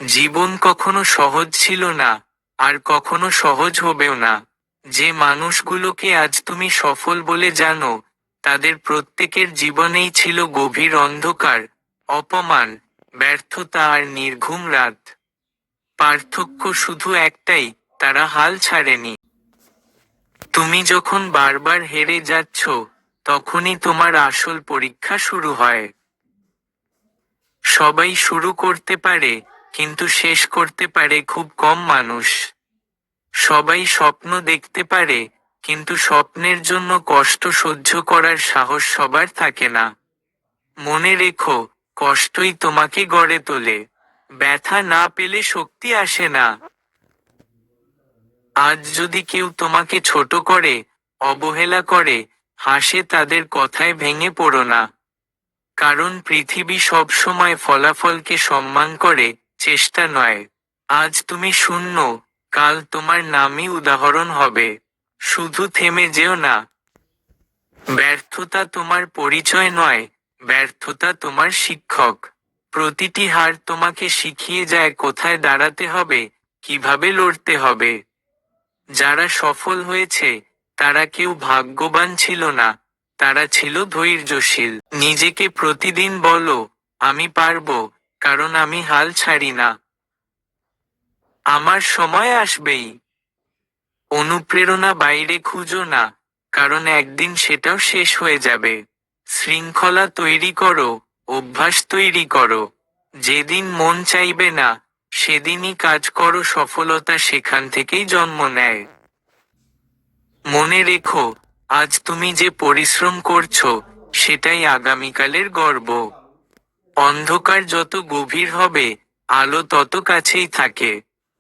জীবন কখনো সহজ ছিল না, আর কখনো সহজ হবেও না। যে মানুষগুলোকে আজ তুমি সফল বলে জানো, তাদের প্রত্যেকের জীবনেই ছিল গভীর অন্ধকার, অপমান, ব্যর্থতা আর নির্ঘুম রাত। পার্থক্য শুধু একটাই, তারা হাল ছাড়েনি। তুমি যখন বারবার হেরে যাচ্ছ, তখনই তোমার আসল পরীক্ষা শুরু হয়। সবাই শুরু করতে পারে, কিন্তু শেষ করতে পারে খুব কম মানুষ। সবাই স্বপ্ন দেখতে পারে, কিন্তু স্বপ্নের জন্য কষ্ট সহ্য করার সাহস সবার থাকে না। মনে রেখো, কষ্টই তোমাকে গড়ে তোলে। ব্যথা না পেলে শক্তি আসে না। আজ যদি কেউ তোমাকে ছোট করে, অবহেলা করে, হাসে, তাদের কথায় ভেঙে পড়ো না। কারণ পৃথিবী সব সময় ফলাফলকে সম্মান করে, চেষ্টা নয়। আজ তুমি শূন্য, কাল তোমার নামই উদাহরণ হবে। শুধু থেমে যেও না। ব্যর্থতা তোমার পরিচয় নয়, ব্যর্থতা তোমার শিক্ষক। প্রতিটি হার তোমাকে শিখিয়ে যায় কোথায় দাঁড়াতে হবে, কিভাবে লড়তে হবে। যারা সফল হয়েছে, তারা কেউ ভাগ্যবান ছিল না, তারা ছিল ধৈর্যশীল। নিজেকে প্রতিদিন বলো, আমি পারবো, কারণ আমি হাল ছাড়ি না। আমার সময় আসবেই। অনুপ্রেরণা বাইরে খুঁজো না, কারণ একদিন সেটাও শেষ হয়ে যাবে। শৃঙ্খলা তৈরি করো, অভ্যাস তৈরি করো। যেদিন মন চাইবে না, সেদিনই কাজ করো। সফলতা সেখান থেকেই জন্ম নেয়। মনে রেখো, আজ তুমি যে পরিশ্রম করছো, সেটাই আগামীকালের গর্ব। অন্ধকার যত গভীর হবে, আলো তত কাছেই থাকে।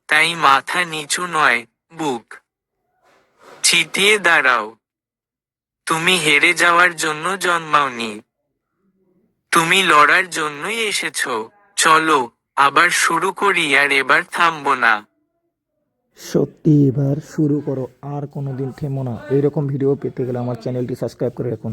তাই মাথা নিচু নয়, বুক চিতিয়ে দাঁড়াও। তুমি হেরে যাওয়ার জন্য জন্মাওনি। তুমি লড়ার জন্যই এসেছো। চলো, আবার শুরু করি, আর এবার থামবো না। সত্যি এবার শুরু করো, আর কোনোদিন থেমো না। এইরকম ভিডিও পেতে গেলে আমার চ্যানেলটি সাবস্ক্রাইব করে রাখুন।